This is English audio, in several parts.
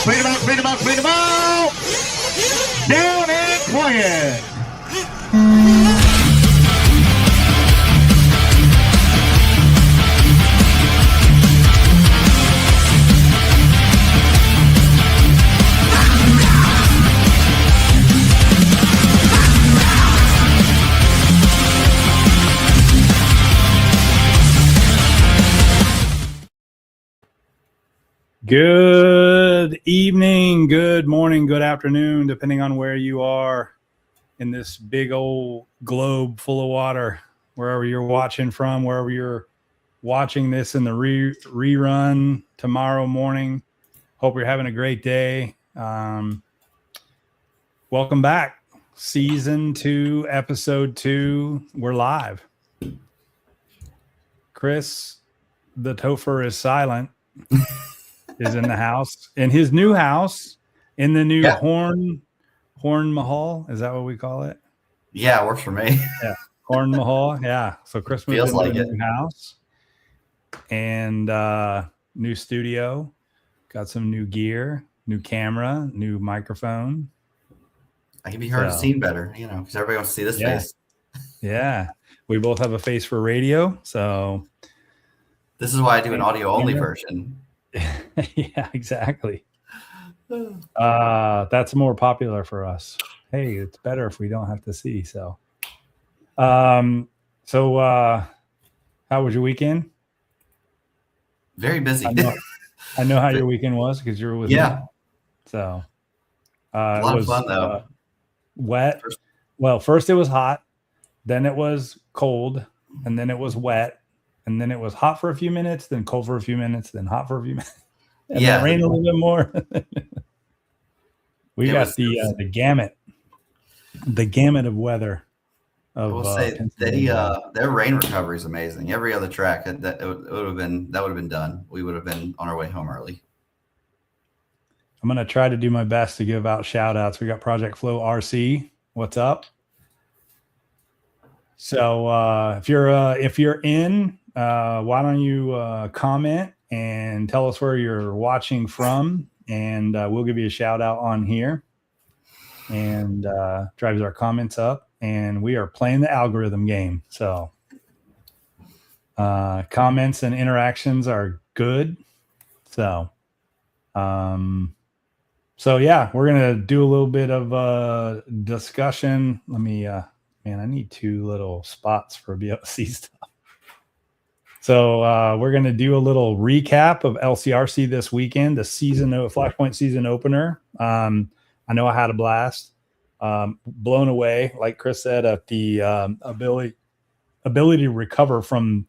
Spin them out. Down and quiet. Good evening, good morning, good afternoon, depending on where you are in this big old globe full of water, wherever you're watching from, wherever you're watching this in the rerun tomorrow morning. Hope you're having a great day. Welcome back. Season 2, episode 2. We're live. Chris, the Topher, is silent. Is in the house, in his new house, in the new Horn Mahal. Is that what we call it? Yeah, it works for me. Yeah, Horn Mahal. Yeah. So Chris moved into the new house and new studio. Got some new gear, new camera, new microphone. I can be heard and seen better, because everybody wants to see this face. Yeah, we both have a face for radio, so this is why I do an audio only version. Yeah, exactly. That's more popular for us. Hey, it's better if we don't have to see. So how was your weekend? Very busy. I know how your weekend was because you were with me. So a lot of fun though. Wet. Well, first it was hot, then it was cold, and then it was wet. And then it was hot for a few minutes, then cold for a few minutes, then hot for a few minutes. And then rain a little bit more. We got the gamut of weather. I will say their rain recovery is amazing. Every other track that would have been done. We would have been on our way home early. I'm gonna try to do my best to give out shout outs. We got Project Flow RC. What's up? So if you're in, why don't you comment and tell us where you're watching from, and we'll give you a shout out on here, and drives our comments up. And we are playing the algorithm game, so comments and interactions are good. So yeah, we're gonna do a little bit of discussion. Let me man, I need 2 little spots for BLC stuff. So we're going to do a little recap of LCRC this weekend, the Flashpoint season opener. I know I had a blast. Blown away, like Chris said, at the ability to recover from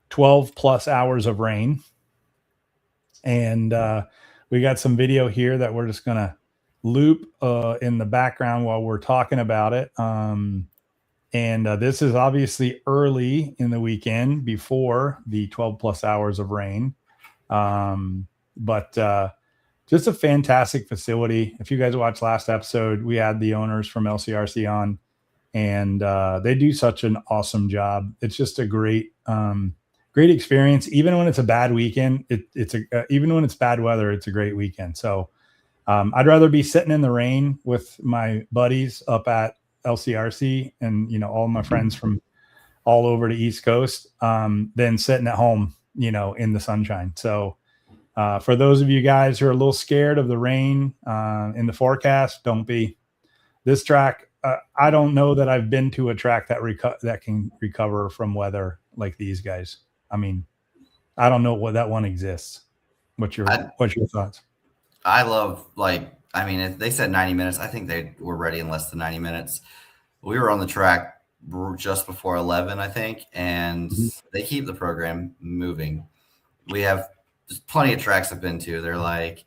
12 plus hours of rain. And we got some video here that we're just going to loop in the background while we're talking about it. And this is obviously early in the weekend before the 12 plus hours of rain. But just a fantastic facility. If you guys watched last episode, we had the owners from LCRC on, and they do such an awesome job. It's just a great experience. Even when it's a bad weekend, even when it's bad weather, it's a great weekend. So I'd rather be sitting in the rain with my buddies up at LCRC and all my friends from all over the East Coast than sitting at home in the sunshine. So for those of you guys who are a little scared of the rain in the forecast, don't be. This track, I don't know that I've been to a track that can recover from weather like these guys. I mean, I don't know what that one exists. What's your thoughts? I love if they said 90 minutes, I think they were ready in less than 90 minutes. We were on the track just before 11, I think, and they keep the program moving. We have plenty of tracks I've been to. They're like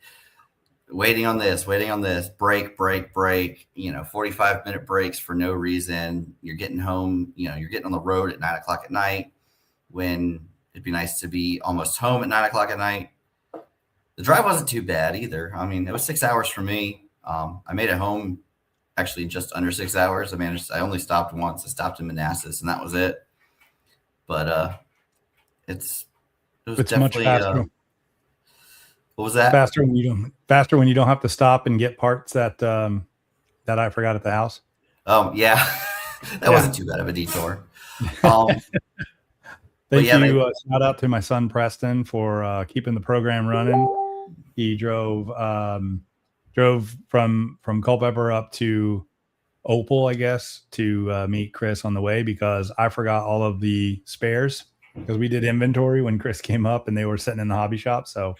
waiting on this, break, 45-minute breaks for no reason. You're getting home, you're getting on the road at 9 o'clock at night when it'd be nice to be almost home at 9 o'clock at night. The drive wasn't too bad either. I mean, it was 6 hours for me. I made it home actually just under 6 hours. I only stopped once. I stopped in Manassas, and that was it. But it was definitely much faster. What was that? Faster when you don't have to stop and get parts that that I forgot at the house. Yeah, that wasn't too bad of a detour. Thank you. Shout out to my son Preston for keeping the program running. He drove from Culpeper up to Opal, I guess, to meet Chris on the way because I forgot all of the spares because we did inventory when Chris came up and they were sitting in the hobby shop. So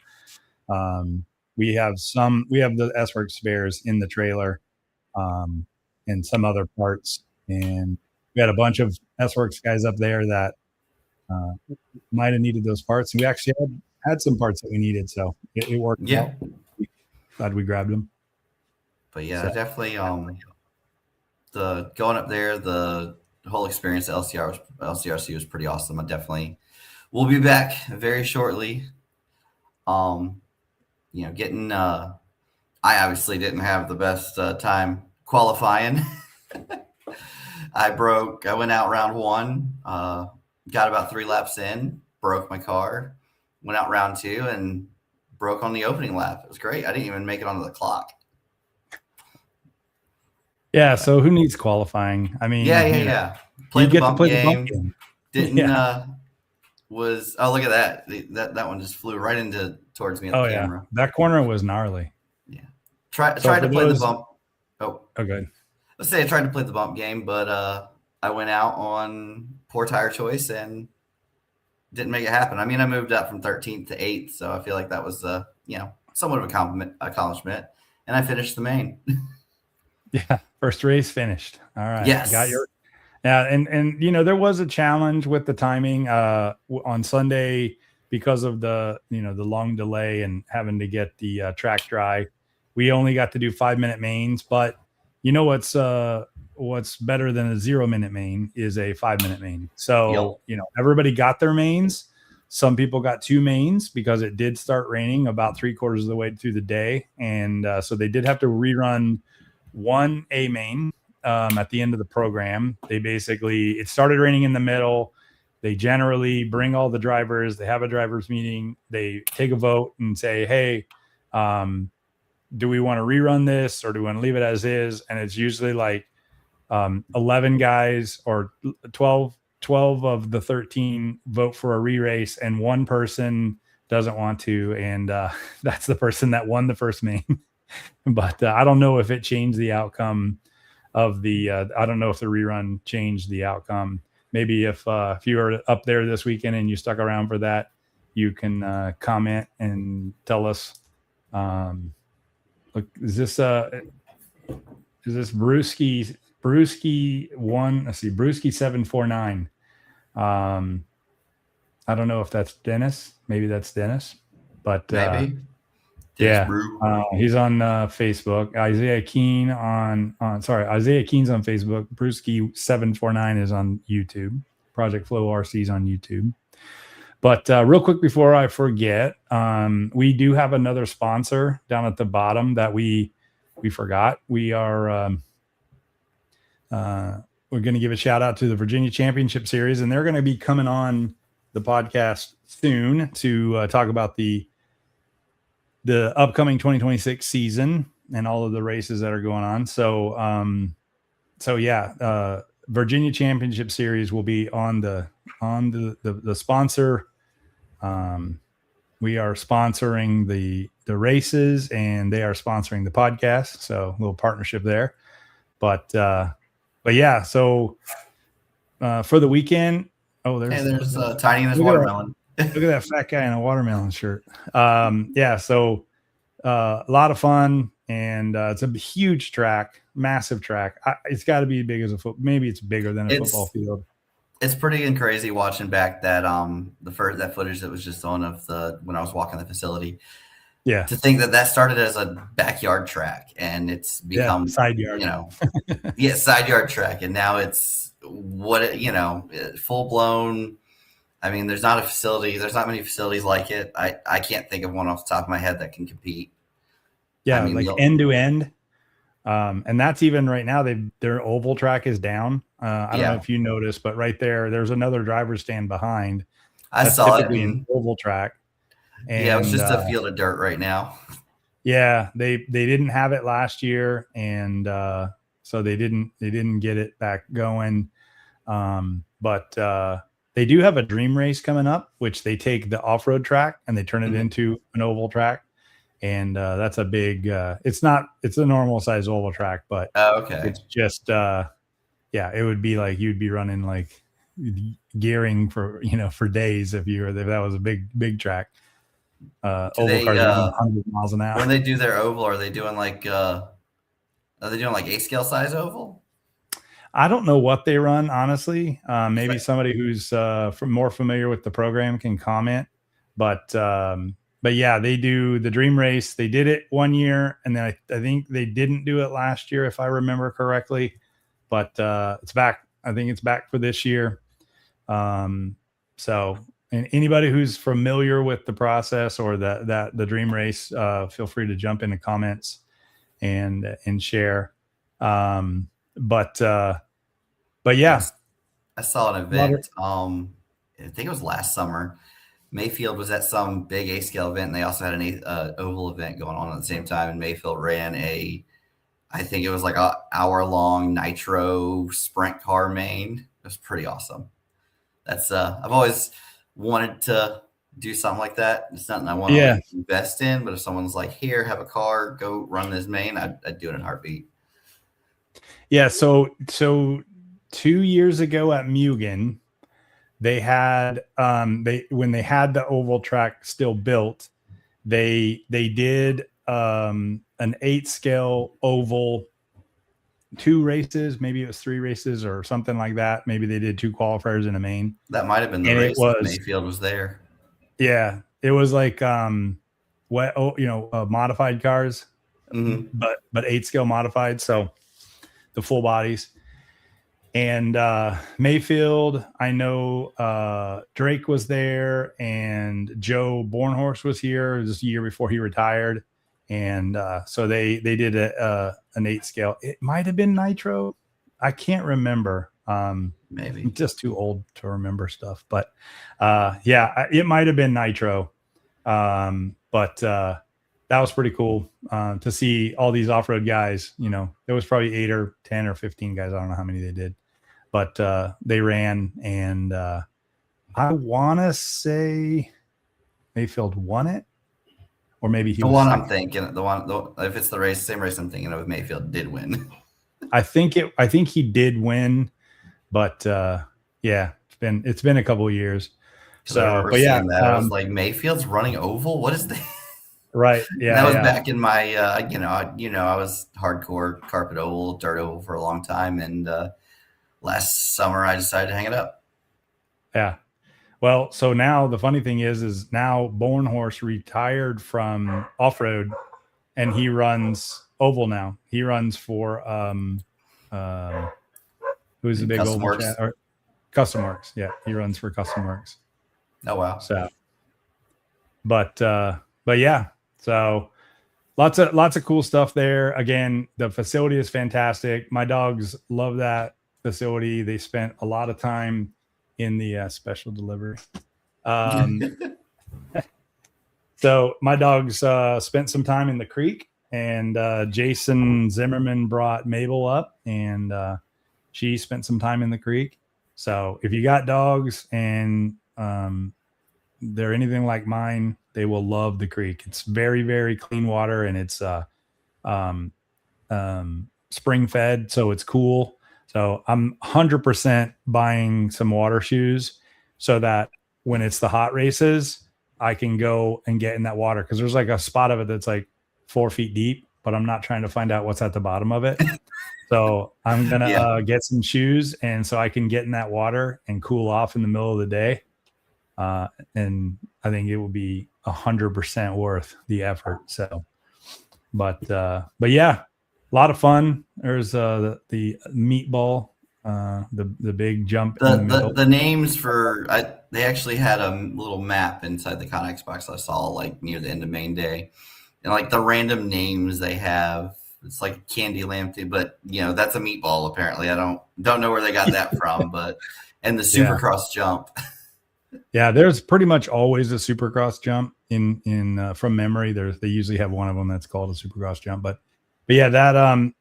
we have the S-Works spares in the trailer and some other parts. And we had a bunch of S-Works guys up there that might have needed those parts. And we actually had some parts that we needed. So it worked. Yeah. Out. Glad we grabbed them. But yeah, definitely the going up there, the whole experience at LCRC was pretty awesome. We'll be back very shortly. Getting I obviously didn't have the best time qualifying. I went out round one, got about 3 laps in, broke my car, went out round 2 and broke on the opening lap. It was great. I didn't even make it onto the clock. Yeah, so who needs qualifying? I mean, yeah. Played the bump game. Didn't look at that. That one just flew right towards me at the camera. Yeah. That corner was gnarly. Yeah. Tried to play the bump. Oh, good. Let's say I tried to play the bump game, but I went out on poor tire choice and didn't make it happen. I mean, I moved up from 13th to 8th, so I feel like that was somewhat of a accomplishment. And I finished the main. Yeah, first race finished. All right. Yes. Got your and there was a challenge with the timing on Sunday because of the the long delay and having to get the track dry. We only got to do 5-minute mains, but what's better than a 0-minute main is a 5-minute main. So, everybody got their mains. Some people got 2 mains because it did start raining about 3/4 of the way through the day. And so they did have to rerun 1 A main at the end of the program. It started raining in the middle. They generally bring all the drivers. They have a drivers meeting. They take a vote and say, hey, do we want to rerun this or do we want to leave it as is? And it's usually like 11 guys or 12 of the 13 vote for a re-race and 1 person doesn't want to. And that's the person that won the first main. But I don't know if it changed the outcome of the I don't know if the rerun changed the outcome. Maybe if you were up there this weekend and you stuck around for that, you can comment and tell us. Look, is this Brewski 1? Let's see, Brewski 749. I don't know if that's Dennis. Maybe that's Dennis. But maybe. Yeah, he's on Facebook. Isaiah Keen's on Facebook. Brewski 749 is on YouTube. Project Flow RC is on YouTube. But real quick before I forget, we do have another sponsor down at the bottom that we forgot. We are we're going to give a shout out to the Virginia Championship Series, and they're going to be coming on the podcast soon to talk about the upcoming 2026 season and all of the races that are going on. So Virginia Championship Series will be on the sponsor. We are sponsoring the races and they are sponsoring the podcast. So a little partnership there, but yeah. So for the weekend, there's Tiny in his watermelon. Look at that fat guy in a watermelon shirt. So a lot of fun, and it's a huge track, massive track. It's got to be big as a foot. Maybe it's bigger than a football field. It's pretty crazy watching back that that footage that was just on of when I was walking the facility. Yeah, to think that started as a backyard track and it's become side yard. Side yard track, and now it's full blown. I mean, there's not many facilities like it. I can't think of one off the top of my head that can compete. Yeah, end to end. And that's even right now, their oval track is down. I don't know if you noticed, but right there's another driver's stand behind. I saw it. An oval track. And Yeah, it's just a field of dirt right now. yeah, they didn't have it last year, and so they didn't get it back going. But they do have a dream race coming up, which they take the off-road track and they turn it into an oval track. And that's a big it's a normal size oval track, but Okay. it's just yeah, it would be like you'd be running like gearing for for days if that was a big track. Oval cars are 100 miles an hour. When they do their oval, are they doing like 8-scale size oval? I don't know what they run, honestly. Maybe somebody who's more familiar with the program can comment. But yeah, they do the dream race. They did it one year, and then I think they didn't do it last year, if I remember correctly. But it's back. I think it's back for this year. So, and anybody who's familiar with the process or the dream race, feel free to jump in the comments and share. But yeah, I saw an event. I think it was last summer. Mayfield was at some big 8-scale event, and they also had an oval event going on at the same time. And Mayfield ran I think it was like an hour-long nitro sprint car main. It was pretty awesome. That's I've always wanted to do something like that. It's something I want to invest in, but if someone's like, "Here, have a car, go run this main," I'd do it in a heartbeat. Yeah. So 2 years ago at Mugen, they had when they had the oval track still built, they did an 8-scale oval, 2 races, maybe it was 3 races or something like that. Maybe they did 2 qualifiers in a main. That might have been the race that Mayfield was there. Yeah, it was like modified cars, but 8-scale modified, so the full bodies. And Mayfield, I know Drake was there, and Joe Bornhorst was here this year before he retired. And so they did an 8-scale. It might have been nitro. I can't remember. Maybe I'm just too old to remember stuff. But yeah, it might have been nitro. But that was pretty cool to see all these off-road guys. There was probably 8 or 10 or 15 guys. I don't know how many they did, but they ran, and I want to say Mayfield won it. Or maybe he the was one second. I'm thinking, if it's the same race I'm thinking of, Mayfield did win. I think he did win, but yeah, it's been a couple of years. So, but yeah, I was like, Mayfield's running oval. What is that? Right. Yeah. That was back in my, I was hardcore carpet oval, dirt oval for a long time, and last summer I decided to hang it up. Yeah. Well, so now the funny thing is now Bornhorst retired from off-road, and he runs oval now. He runs for who's the big Custom oval Works. or Custom Works. Yeah, he runs for Custom Works. Oh wow. So, but yeah, so lots of cool stuff there. Again, the facility is fantastic. My dogs love that facility. They spent a lot of time in the special delivery. So my dogs spent some time in the creek, and Jason Zimmerman brought Mabel up, and she spent some time in the creek. So if you got dogs and they're anything like mine, they will love the creek. It's very, very clean water, and it's spring fed, so it's cool. So I'm 100% buying some water shoes so that when it's the hot races, I can go and get in that water, because there's like a spot of it that's like 4 feet deep, but I'm not trying to find out what's at the bottom of it. So I'm going to get some shoes, and so I can get in that water and cool off in the middle of the day. And I think it will be 100% worth the effort. So, but yeah, a lot of fun. There's the meatball, the big jump in the middle. The names for they actually had a little map inside the Connex box I saw like near the end of main day, and like the random names they have. It's like candy lamp, but that's a meatball apparently. I don't know where they got that from, but and the Supercross jump. Yeah, there's pretty much always a supercross jump in from memory. They usually have one of them that's called a supercross jump, but yeah, that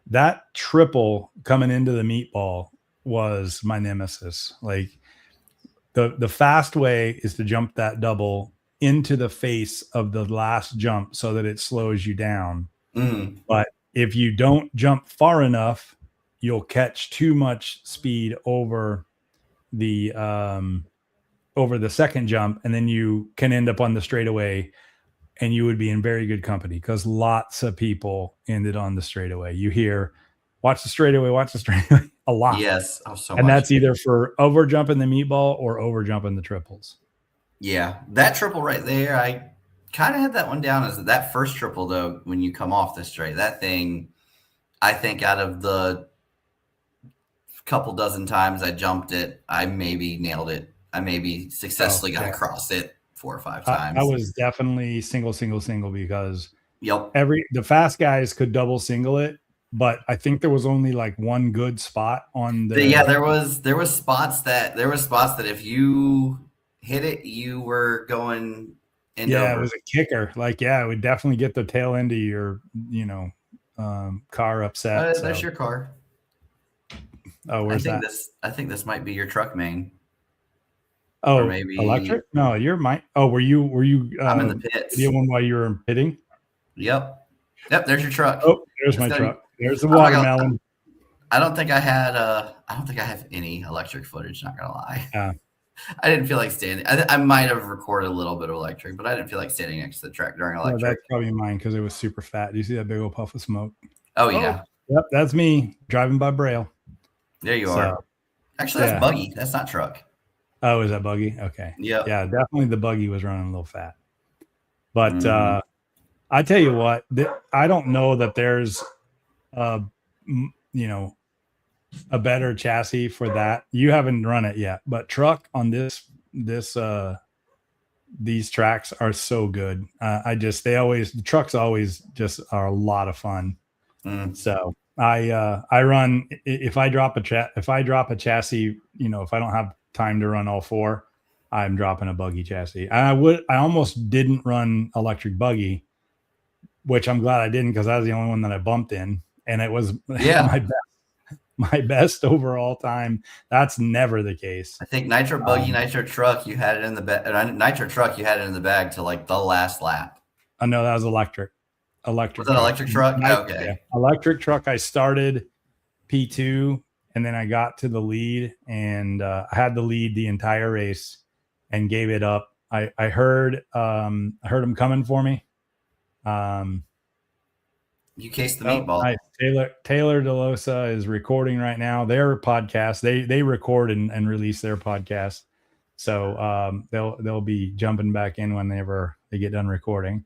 that triple coming into the meatball was my nemesis. Like the fast way is to jump that double into the face of the last jump so that it slows you down. But if you don't jump far enough, you'll catch too much speed over the second jump, and then you can end up on the straightaway, and you would be in very good company because lots of people ended on the straightaway. You hear, watch the straightaway a lot. Yes. Oh, so and much. That's either for over jumping the meatball or over jumping the triples. Yeah. That triple right there, I kind of had that one down as that first triple, though, when you come off the straight. That thing, I think out of the couple dozen times I jumped it, I maybe nailed it. I maybe successfully got across it 4 or 5 times. I was definitely single because Yep. The fast guys could double single it, but I think there was only like one good spot on the. Yeah, there was spots that if you hit it, you were going end over. It was a kicker. Like, it would definitely get the tail end of your, car upset. That's your car. Oh, where's that? I think this might be your truck main. Oh, or maybe electric? No, you're mine. Oh, were you? I'm in the pits. The one while you were pitting? Yep. There's your truck. Oh, there's my truck. There's the watermelon. I don't think I have any electric footage. Not gonna lie. I didn't feel like standing. I might have recorded a little bit of electric, but I didn't feel like standing next to the track during electric. No, that's probably mine because it was super fat. Do you see that big old puff of smoke? Oh yeah. Yep, that's me driving by Braille. There you are. Actually, that's buggy. That's not truck. Oh, is that buggy? Okay. Yeah. Yeah, definitely the buggy was running a little fat. But I tell you what, I don't know that there's a better chassis for that. You haven't run it yet, but truck on these tracks are so good. The trucks always just are a lot of fun. So I run, if I drop a chassis, if I don't have time to run all 4, I'm dropping a buggy chassis. I almost didn't run electric buggy, which I'm glad I didn't because that was the only one that I bumped in, and it was my best overall time. That's never the case. I think nitro buggy, nitro truck, you had it in the bag. Nitro truck, you had it in the bag to like the last lap. I know that was electric. Was that electric truck? Okay. Yeah. Electric truck. I started P2 and then I got to the lead, and I had the lead the entire race and gave it up. I heard him coming for me. You cased the meatball. Nice. Taylor DeLosa is recording right now their podcast. They record and release their podcast, so they'll be jumping back in whenever they get done recording.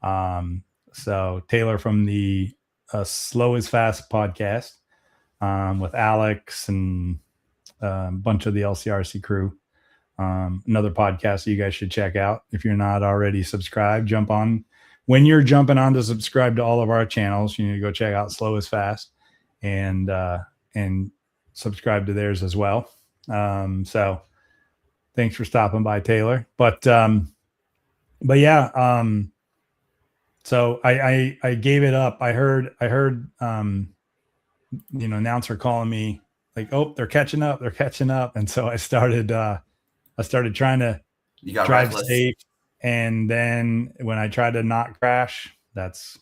So Taylor from the Slow is Fast podcast with Alex and a bunch of the LCRC crew. Another podcast that you guys should check out. If you're not already subscribed, jump on. When you're jumping on to subscribe to all of our channels, you need to go check out Slow is Fast and subscribe to theirs as well. So thanks for stopping by, Taylor. But yeah, so I gave it up. I heard announcer calling me like, oh, they're catching up. And so I started trying to drive safe. And then when I try to not crash, that's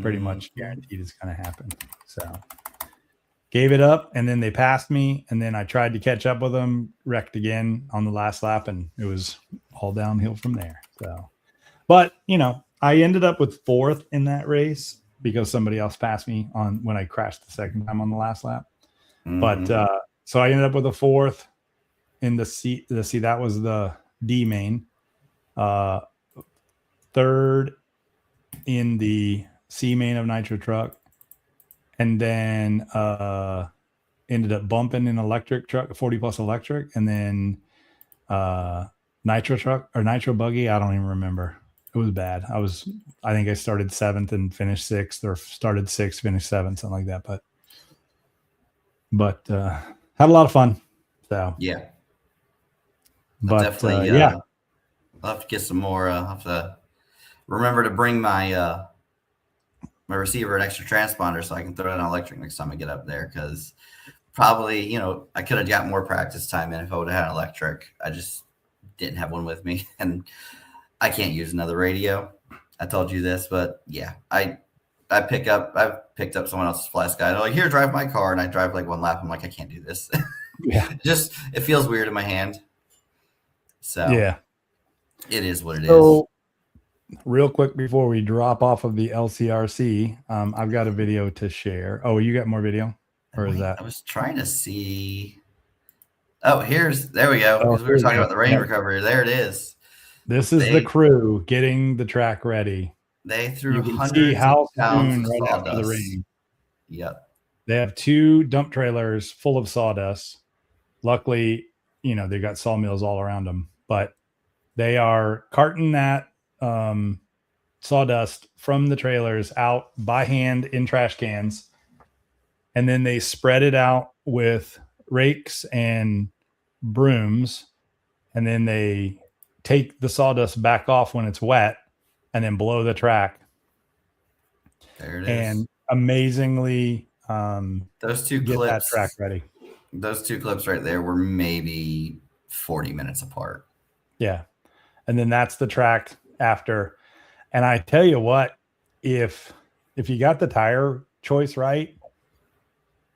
pretty much guaranteed it's going to happen. So gave it up, and then they passed me, and then I tried to catch up with them, wrecked again on the last lap, and it was all downhill from there. So, but I ended up with 4th in that race because somebody else passed me on when I crashed the second time on the last lap. But so I ended up with a 4th in the C. That was the D main. 3rd in the C main of Nitro Truck, and then ended up bumping in electric truck, 40 plus electric, and then Nitro Truck or Nitro Buggy. I don't even remember. It was bad. I think I started 7th and finished 6th, or started 6th, finished 7th, something like that. But had a lot of fun. So yeah. But definitely, yeah, I'll have to get some more. I'll have to remember to bring my my receiver an extra transponder so I can throw it on electric next time I get up there. Because probably, I could have got more practice time in if I would have had an electric. I just didn't have one with me, and I can't use another radio. I told you this, but yeah, I've picked up someone else's flash guy. They're like, here, drive my car, and I drive like one lap. I'm like, I can't do this. yeah, It feels weird in my hand. So yeah. it is what it is. So, real quick before we drop off of the LCRC, I've got a video to share. Oh, you got more video, or is that? I was trying to see. Oh, there we go. Oh, Because we were talking about the rain yeah. recovery. There it is. This is the crew getting the track ready. They threw You can hundreds see how of pounds soon of right after the sawdust. rain. Yep. They have 2 dump trailers full of sawdust. Luckily, they got sawmills all around them, but they are carting that sawdust from the trailers out by hand in trash cans. And then they spread it out with rakes and brooms. And then they take the sawdust back off when it's wet and then blow the track. There it is. And amazingly, those 2 get clips, that track ready. Those 2 clips right there were maybe 40 minutes apart. Yeah. And then that's the track after. And I tell you what, if you got the tire choice right,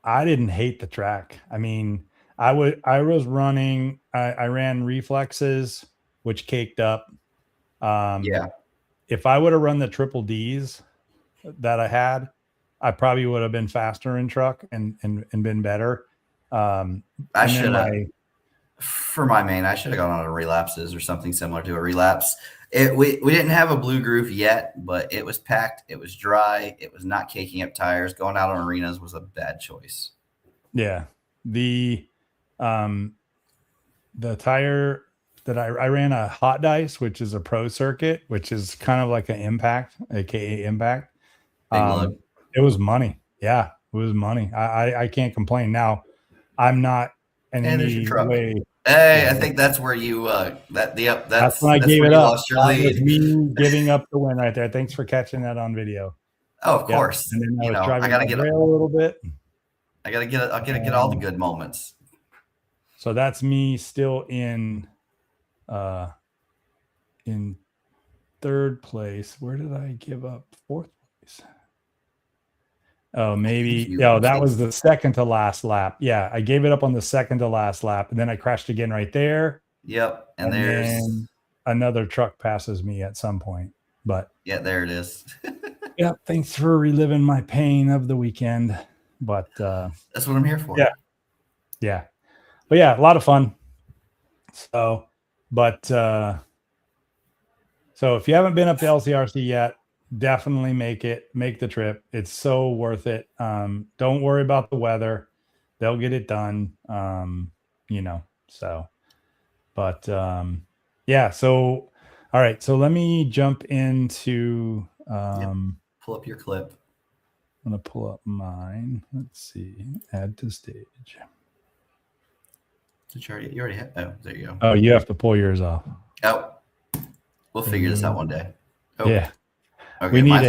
I didn't hate the track. I mean, I was running, I ran reflexes, which caked up. Yeah. If I would have run the triple Ds that I had, I probably would have been faster in truck and been better. I should have, for my main, I should have gone on a relapses or something similar to a relapse. We didn't have a blue groove yet, but it was packed. It was dry. It was not caking up tires. Going out on arenas was a bad choice. Yeah. The tire that I ran a hot dice, which is a pro circuit, which is kind of like an impact, aka impact. It was money. Yeah, it was money. I can't complain. Now, I'm not in any way. Hey, yeah. I think that's where you that's when I gave it up. Lost your lead. Was me giving up the win right there. Thanks for catching that on video. Oh, of course. And then I was driving the rail a little bit. I gotta get all the good moments. So that's me still in 3rd place. Where did I give up 4th place? Oh, maybe. Yeah, that was the second to last lap. Yeah, I gave it up on the second to last lap, and then I crashed again right there. Yep, and there's another truck passes me at some point. But yeah, there it is. Yeah, thanks for reliving my pain of the weekend. But that's what I'm here for. Yeah. But yeah, a lot of fun. So, but so if you haven't been up to LCRC yet, definitely make the trip. It's so worth it. Don't worry about the weather. They'll get it done. So, but yeah. So, all right. So let me jump into pull up your clip. I'm going to pull up mine. Let's see. Add to stage. Did you already have? Oh, there you go. Oh, you have to pull yours off. Oh, we'll figure this out one day. Oh. Yeah. Okay, we need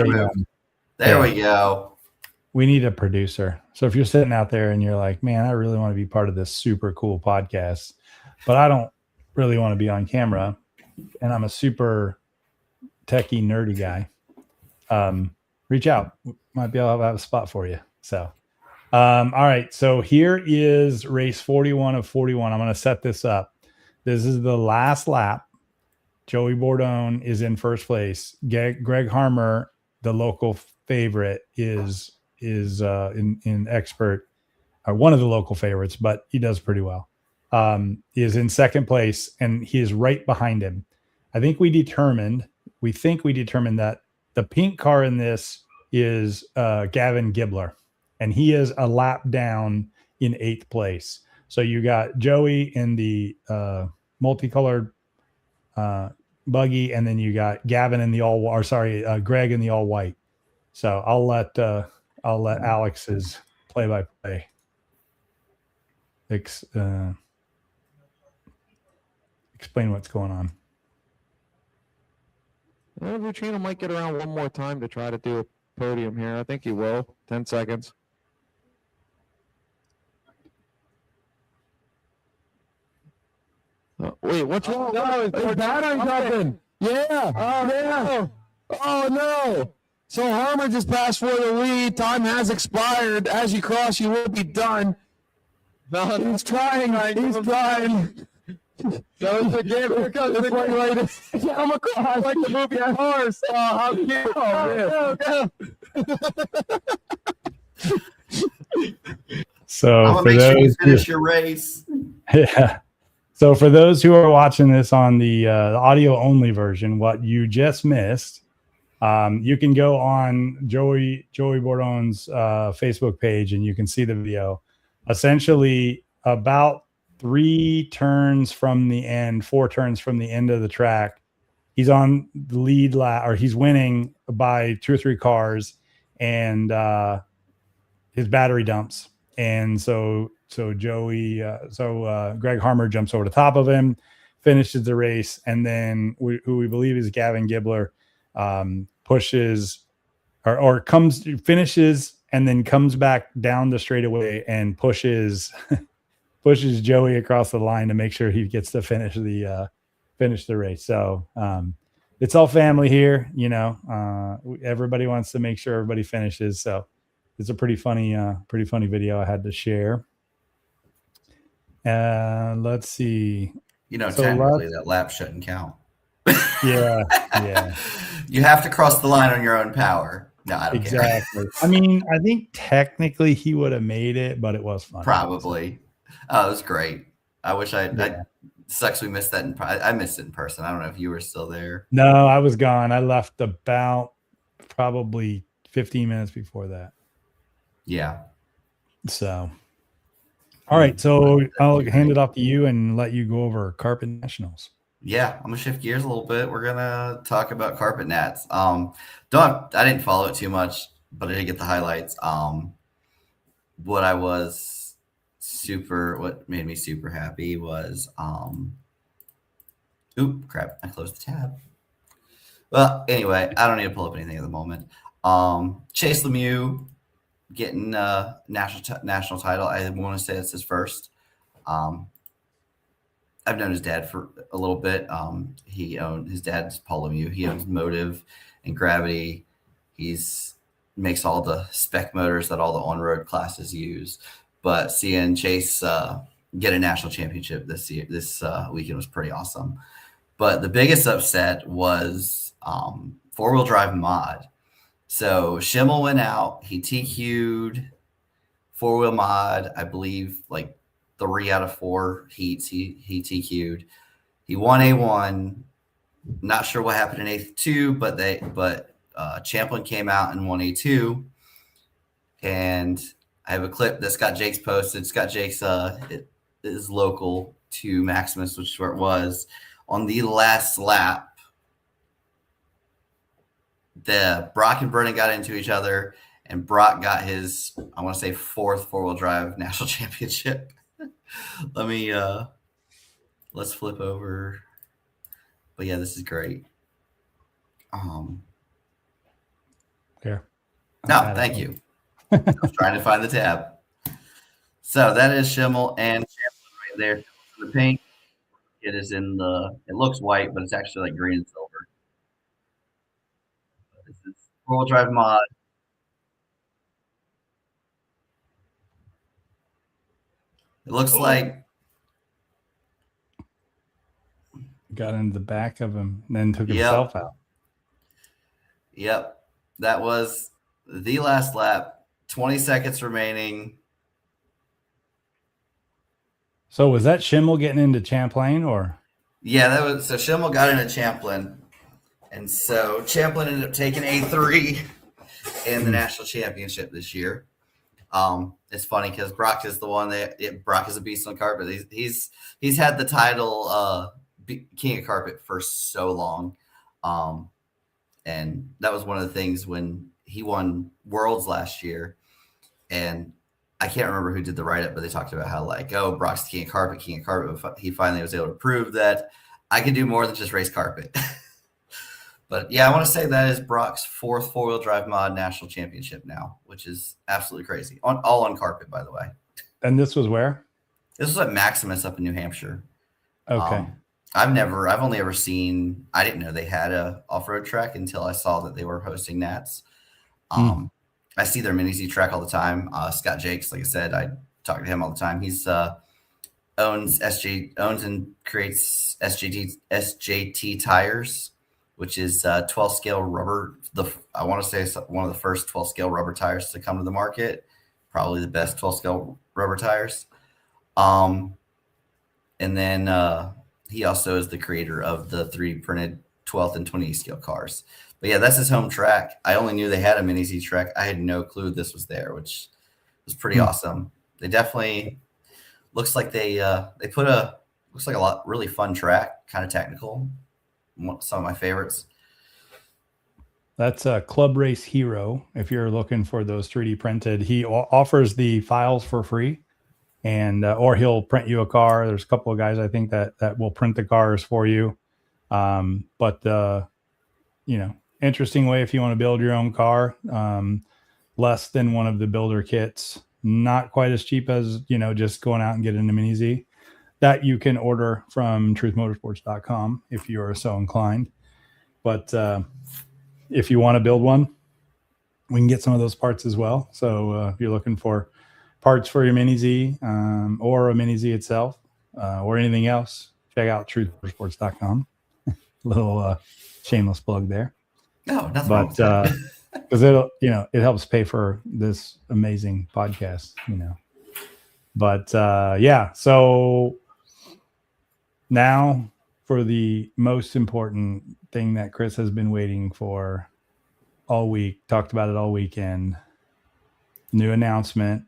there we go. We need a producer. So if you're sitting out there and you're like, man, I really want to be part of this super cool podcast, but I don't really want to be on camera, and I'm a super techie nerdy guy, reach out. Might be able to have a spot for you. So, all right. So here is race 41 of 41. I'm going to set this up. This is the last lap. Joey Bordone is in first place. Greg Harmer, the local favorite, is in expert, or one of the local favorites, but he does pretty well. Is in second place, and he is right behind him. I think we determined that the pink car in this is Gavin Gibbler, and he is a lap down in 8th place. So you got Joey in the multicolored buggy, and then you got Gavin in the Greg in the all white. So I'll let Alex's play-by-play explain what's going on. Vucino might get around one more time to try to do a podium here. I think he will. 10 seconds. Wait, what's wrong? No, his battery's nothing. Yeah. Oh, yeah. Oh, no. So Harmer just passed for the lead. Time has expired. As you cross, you will be done. No, he's trying. He's trying. So it's again, here comes the lady. I'm across like the movie Horse. Oh, how cute. Oh, So I'm gonna make sure you finish your race. Yeah. So for those who are watching this on the audio only version, what you just missed, you can go on Joey Bourdon's Facebook page and you can see the video. Essentially, about 4 turns from the end of the track, he's on the lead lap, or he's winning by 2 or 3 cars, and his battery dumps. And so Greg Harmer jumps over the top of him, finishes the race, and then who we believe is Gavin Gibbler pushes or finishes and then comes back down the straightaway and pushes Joey across the line to make sure he gets to finish the race. So it's all family here, you know. Everybody wants to make sure everybody finishes. So it's a pretty funny video I had to share. Let's see. You know, technically that lap shouldn't count. Yeah. You have to cross the line on your own power. No, I don't care. I mean, I think technically he would have made it, but it was fun. Probably. Oh, it was great. I wish sucks we missed that. I missed it in person. I don't know if you were still there. No, I was gone. I left about probably 15 minutes before that. Yeah. So, all right. So I'll hand it off to you and let you go over Carpet Nationals. Yeah, I'm gonna shift gears a little bit. We're gonna talk about Carpet Nats. I didn't follow it too much, but I did get the highlights. What made me super happy was crap, I closed the tab. Well, anyway, I don't need to pull up anything at the moment. Chase Lemieux getting national title. I want to say it's his first. I've known his dad for a little bit. His dad's Paul Lemieux. He owns Motive and Gravity. He's makes all the spec motors that all the on-road classes use. But seeing Chase get a national championship this weekend was pretty awesome. But the biggest upset was four-wheel drive mod. So Schimmel went out. He TQ'd four-wheel mod, I believe, like 3 out of 4 heats he TQ'd. He won A1. Not sure what happened in A2, but Champlin came out and won A2. And I have a clip that Scott Jakes posted. Scott Jakes is local to Maximus, which is where it was. On the last lap, Brock and Brennan got into each other, and Brock got his, I want to say, 4th four-wheel drive national championship. Let's flip over. But yeah, this is great. Here. No, thank you. I was trying to find the tab. So that is Schimmel and Champlin right there. The pink. It looks white, but it's actually like green and silver. This is four-wheel drive mod. It looks like got into the back of him and then took himself out. Yep. That was the last lap. 20 seconds remaining. So was that Schimmel getting into Champlain or? Yeah, so Schimmel got into Champlin. And so Champlin ended up taking A3 in the national championship this year. It's funny because Brock is the one Brock is a beast on carpet. He's had the title King of Carpet for so long. And that was one of the things when he won Worlds last year. And I can't remember who did the write-up, but they talked about how Brock's King of Carpet. But he finally was able to prove that I can do more than just race carpet. But yeah, I want to say that is Brock's 4th 4-wheel drive mod national championship now, which is absolutely crazy. All on carpet, by the way. And this was where? This was at Maximus up in New Hampshire. Okay. I've only ever seen, I didn't know they had a off-road track until I saw that they were hosting Nats. I see their mini Z track all the time. Scott Jakes, like I said, I talk to him all the time. He's owns and creates SJT tires, which is 12 scale rubber. I want to say it's one of the first 12 scale rubber tires to come to the market. Probably the best 12 scale rubber tires. And then he also is the creator of the 3D printed 12th and 20 scale cars. But yeah, that's his home track. I only knew they had a mini Z track. I had no clue this was there, which was pretty awesome. They definitely looks like they put looks like a lot really fun track, kind of technical. Some of my favorites. That's a Club Race Hero. If you're looking for those 3D printed, he offers the files for free, and or he'll print you a car. There's a couple of guys I think that will print the cars for you. But interesting way if you want to build your own car. Less than one of the builder kits. Not quite as cheap as just going out and getting a mini Z. That you can order from truthmotorsports.com if you are so inclined. But if you want to build one, we can get some of those parts as well. So if you're looking for parts for your Mini Z or a Mini Z itself or anything else, check out truthmotorsports.com. Little shameless plug there. No, nothing wrong with But that. because it helps pay for this amazing podcast, But yeah, so now for the most important thing that Chris has been waiting for all week, talked about it all weekend. New announcement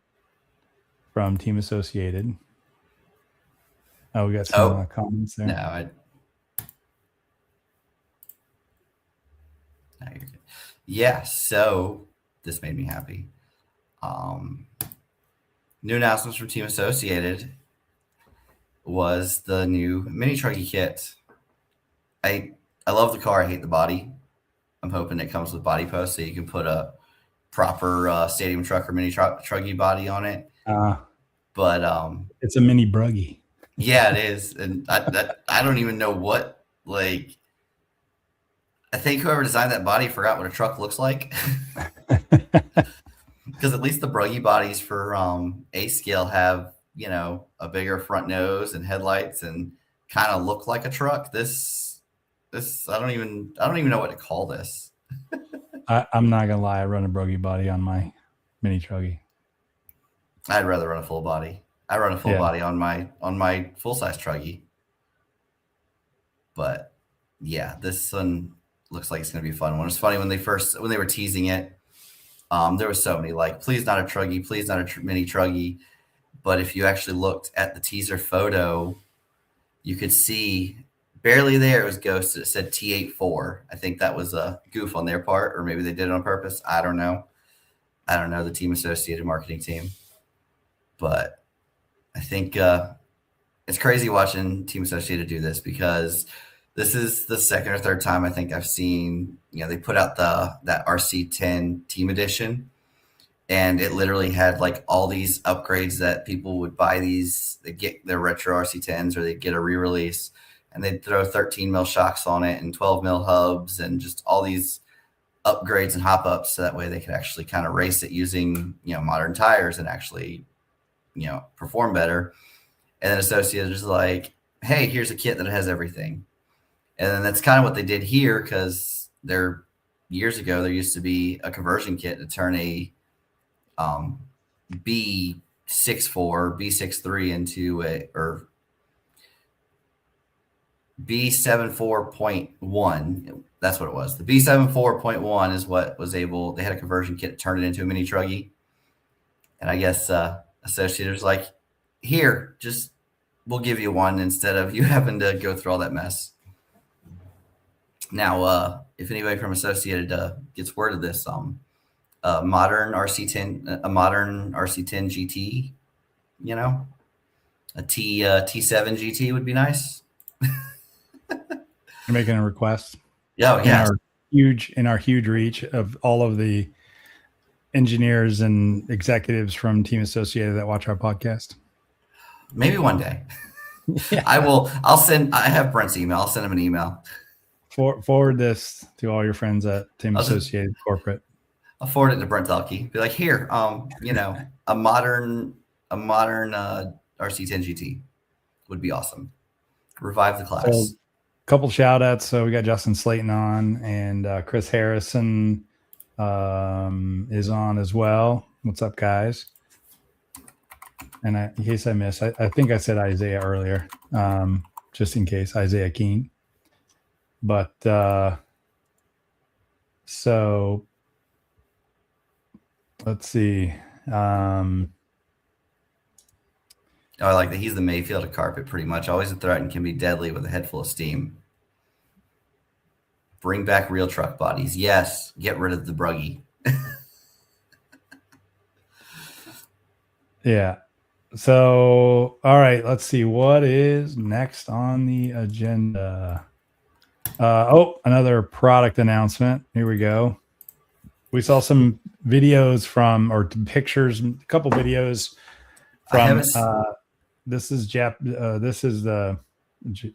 from Team Associated. Oh, we got some comments there. No, you're good. Yeah, so this made me happy. New announcements from Team Associated was the new mini trucky kit. I love the car. I hate the body. I'm hoping it comes with body posts so you can put a proper stadium truck or mini trucky body on it. But it's a mini bruggy. Yeah, it is, and I don't even know what like. I think whoever designed that body forgot what a truck looks like. Because at least the bruggy bodies for A scale have a bigger front nose and headlights and kind of look like a truck. This I don't even know what to call this. I'm not gonna lie, I run a bruggy body on my mini truggy. I'd rather run a full body. I run a full body on my full size truggy. But yeah, this one looks like it's gonna be a fun one. It's funny when they were teasing it. There was so many like, please not a truggy, please not a mini truggy. But if you actually looked at the teaser photo, you could see barely there. It was ghosted. It said T84. I think that was a goof on their part, or maybe they did it on purpose. I don't know. The Team Associated marketing team. But I think it's crazy watching Team Associated do this because this is the second or third time I think I've seen, they put out that RC10 team edition, and it literally had like all these upgrades that people would buy they get their retro RC10s or they get a re-release, and they'd throw 13 mil shocks on it and 12 mil hubs and just all these upgrades and hop ups. So that way they could actually kind of race it using, modern tires and actually, perform better. And then Associated is like, hey, here's a kit that has everything. And then that's kind of what they did here, because years ago there used to be a conversion kit to turn a B64, B63 into or B74.1. That's what it was. The B74.1 is what was able. They had a conversion kit to turn it into a mini truggy. And I guess Associated was like, here, we'll give you one instead of you having to go through all that mess. Now, if anybody from Associated gets word of this, modern RC10 GT, a T7 GT would be nice. You're making a request. Oh, yeah. In our huge reach of all of the engineers and executives from Team Associated that watch our podcast. Maybe one day. Yeah. I have Brent's email. I'll send him an email. Forward this to all your friends at Team Associated Corporate. I'll forward it to Brent Elke. Be like, here, a modern RC10 GT would be awesome. Revive the class. So, couple shout outs. So we got Justin Slayton on, and Chris Harrison is on as well. What's up, guys? And in case I missed, I think I said Isaiah earlier, just in case, Isaiah Keene. But so let's see. I like that he's the Mayfield of carpet, pretty much. Always a threat and can be deadly with a head full of steam. Bring back real truck bodies. Yes. Get rid of the bruggy. Yeah. So, all right, let's see what is next on the agenda. Another product announcement. Here we go. We saw some videos pictures, a couple videos from. This is the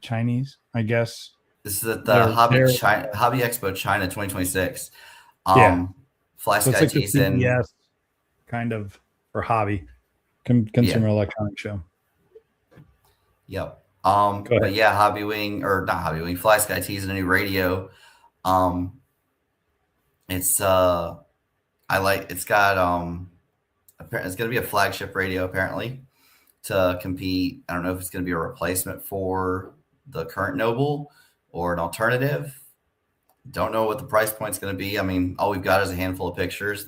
Chinese, I guess. This is the Hobby Expo China 2026. Fly so Sky like T's the in. CES kind of for hobby consumer electronics show. Yep. But yeah, Fly Sky T's in a new radio. It's got it's going to be a flagship radio apparently to compete. I don't know if it's going to be a replacement for the current Noble or an alternative. Don't know what the price point's going to be. I mean, all we've got is a handful of pictures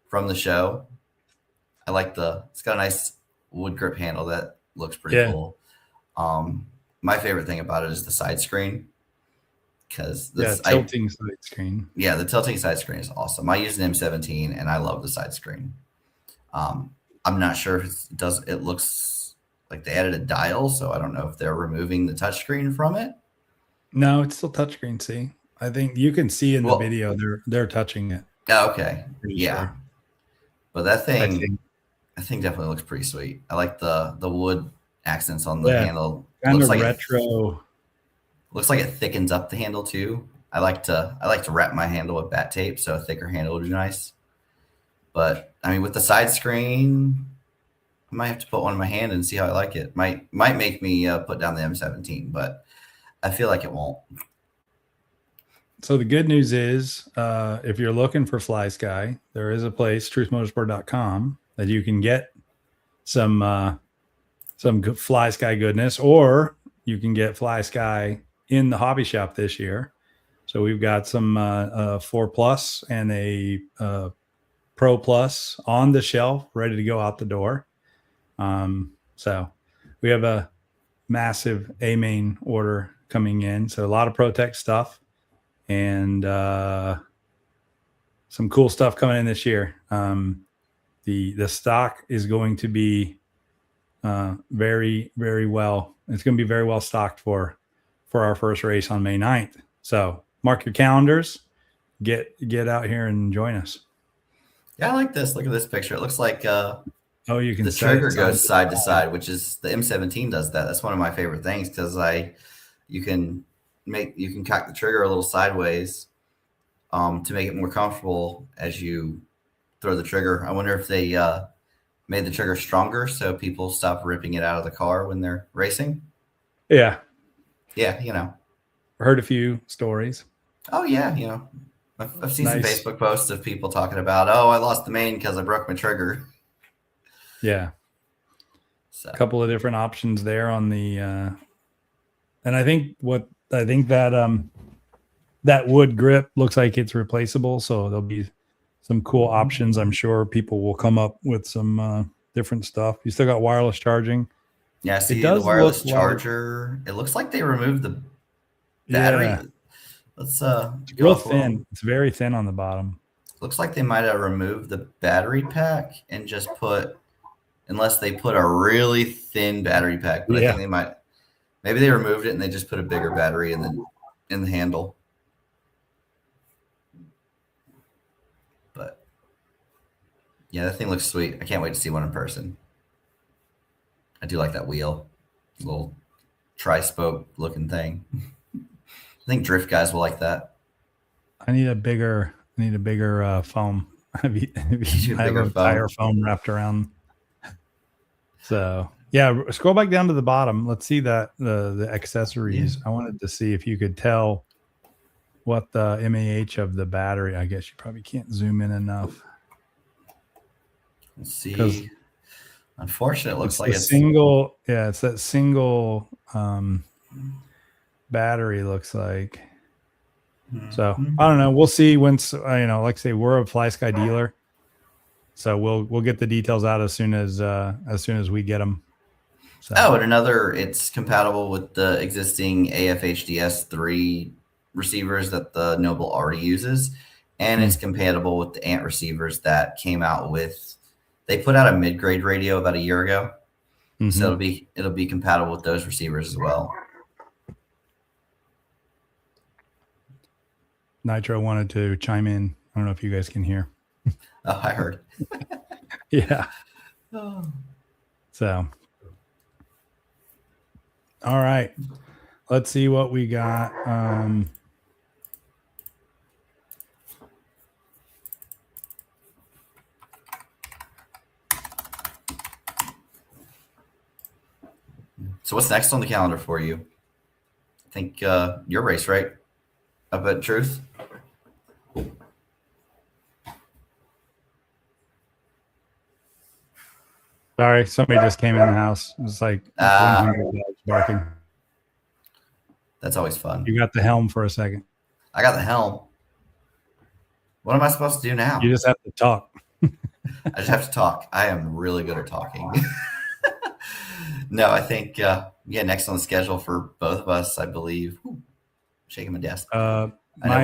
from the show. I like it's got a nice wood grip handle that looks pretty cool. My favorite thing about it is the side screen. Because tilting side screen. Yeah, the tilting side screen is awesome. I use an M17 and I love the side screen. I'm not sure if it looks like they added a dial, so I don't know if they're removing the touchscreen from it. No, it's still touchscreen. See, I think you can see in the video they're touching it. Oh, okay, yeah, sure. But that thing, I think definitely looks pretty sweet. I like the wood accents on the handle. Kind of retro. Looks like it thickens up the handle too. I like to wrap my handle with bat tape, so a thicker handle would be nice. But I mean, with the side screen, I might have to put one in my hand and see how I like it. Might make me put down the M17, but I feel like it won't. So the good news is, if you're looking for Fly Sky, there is a place, truthmotorsport.com, that you can get some Fly Sky goodness, or you can get Fly Sky in the hobby shop this year. So we've got some 4 Plus and a Pro Plus on the shelf, ready to go out the door. So we have a massive A-main order coming in. So a lot of ProTech stuff and some cool stuff coming in this year. The stock is going to be very, very well. It's going to be very well stocked for our first race on May 9th. So mark your calendars, get out here and join us. Yeah, I like this. Look at this picture. It looks like you can the trigger goes side to side, which is the M17 does that. That's one of my favorite things because you can cock the trigger a little sideways to make it more comfortable as you throw the trigger. I wonder if they made the trigger stronger so people stop ripping it out of the car when they're racing. Yeah, I heard a few stories. Oh yeah, I've seen some Facebook posts of people talking about, I lost the main because I broke my trigger. Yeah. So. A couple of different options there on the and I think that wood grip looks like it's replaceable, so there'll be some cool options. I'm sure people will come up with some different stuff. You still got wireless charging. Yeah, see the wireless charger. It looks like they removed the battery. Yeah. Let's it's real thin. It's very thin on the bottom. Looks like they might have removed the battery pack and just unless they put a really thin battery pack. But I think Maybe they removed it and they just put a bigger battery in the handle. But yeah, that thing looks sweet. I can't wait to see one in person. I do like that wheel, little tri-spoke looking thing. I think drift guys will like that. I need a bigger foam. I have a tire foam wrapped around. So yeah, scroll back down to the bottom. Let's see that the accessories. I wanted to see if you could tell what the MAH of the battery. I guess you probably can't zoom in enough. Let's see. Unfortunately, it looks like it's single. Yeah, it's that single battery. Looks like. So I don't know. We'll see once like I say, we're a Fly Sky dealer, so we'll get the details out as soon as we get them. So. Oh, and it's compatible with the existing AF-HDS3 receivers that the Noble already uses, and it's compatible with the Ant receivers that came out with. They put out a mid-grade radio about a year ago, so it'll be compatible with those receivers as well. Nitro wanted to chime in. I don't know if you guys can hear. Oh, I heard. Yeah. So, all right. Let's see what we got. So what's next on the calendar for you? I think your race, right? Up at Truth. Sorry, somebody just came in the house. It was like 100 dogs barking. That's always fun. You got the helm for a second. I got the helm. What am I supposed to do now? You just have to talk. I just have to talk. I am really good at talking. No, I think next on the schedule for both of us, I believe. Shaking my desk. My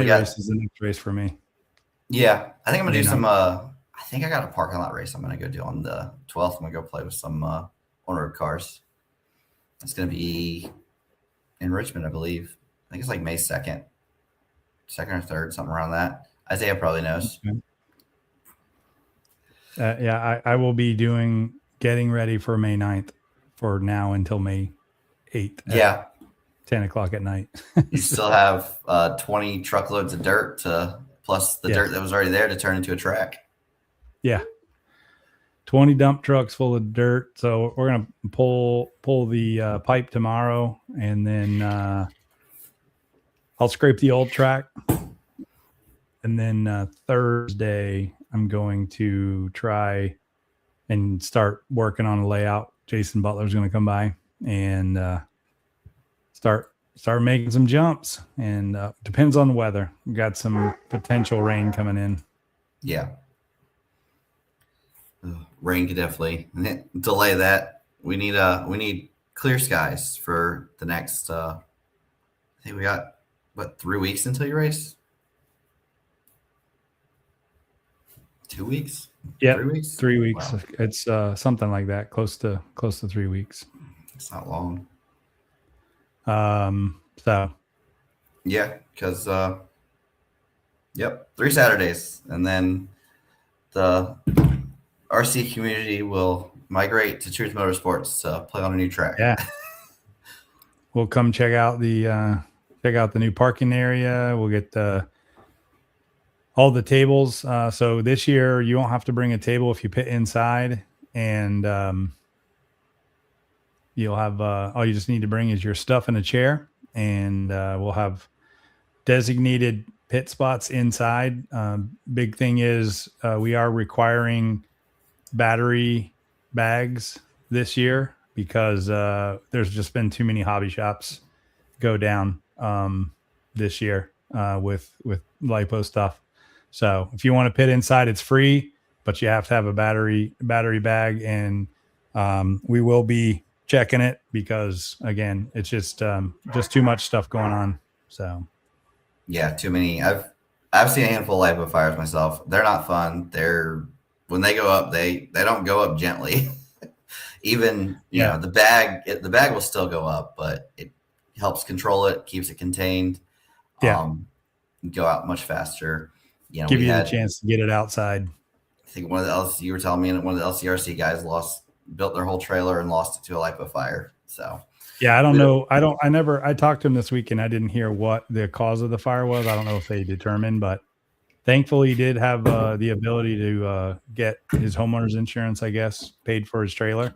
race is the next race for me. Yeah, I think I'm gonna do some. I think I got a parking lot race I'm gonna go do on the 12th. I'm gonna go play with some on-road cars. It's gonna be in Richmond, I believe. I think it's like May 2nd or 3rd, something around that. Isaiah probably knows. Okay. I will be getting ready for May 9th for now until May 8th. Yeah. 10 o'clock at night. You still have 20 truckloads of dirt plus the dirt that was already there to turn into a track. Yeah. 20 dump trucks full of dirt. So we're going to pull the pipe tomorrow, and then I'll scrape the old track. And then Thursday, I'm going to try and start working on a layout. Jason Butler's going to come by and start making some jumps. And depends on the weather. We've got some potential rain coming in. Yeah. Rain could definitely delay that. We need clear skies for the next. I think we got 3 weeks until you race. 2 weeks. Yeah, 3 weeks. 3 weeks. Wow. It's something like that, close to 3 weeks. It's not long. So. Yeah, because 3 Saturdays, and then the RC community will migrate to Truth Motorsports to play on a new track. Yeah. We'll come check out the new parking area. We'll get all the tables. So this year you won't have to bring a table if you pit inside, and you'll have all you just need to bring is your stuff and a chair, and we'll have designated pit spots inside. Big thing is we are requiring battery bags this year because there's just been too many hobby shops go down this year with LiPo stuff. So if you want to pit inside, it's free, but you have to have a battery bag, and we will be checking it because again, it's just too much stuff going on. So yeah, too many. I've seen a handful of LiPo fires myself. They're not fun. When they go up, they don't go up gently. Even Yeah. the bag will still go up, but it helps control it, keeps it contained. Yeah. Go out much faster. Give you the chance to get it outside. I think one of the you were telling me one of the LCRC guys built their whole trailer and lost it to a lipo fire. So yeah, I don't know. I talked to him this week and I didn't hear what the cause of the fire was. I don't know if they determined, but thankfully he did have the ability to get his homeowner's insurance, I guess, paid for his trailer.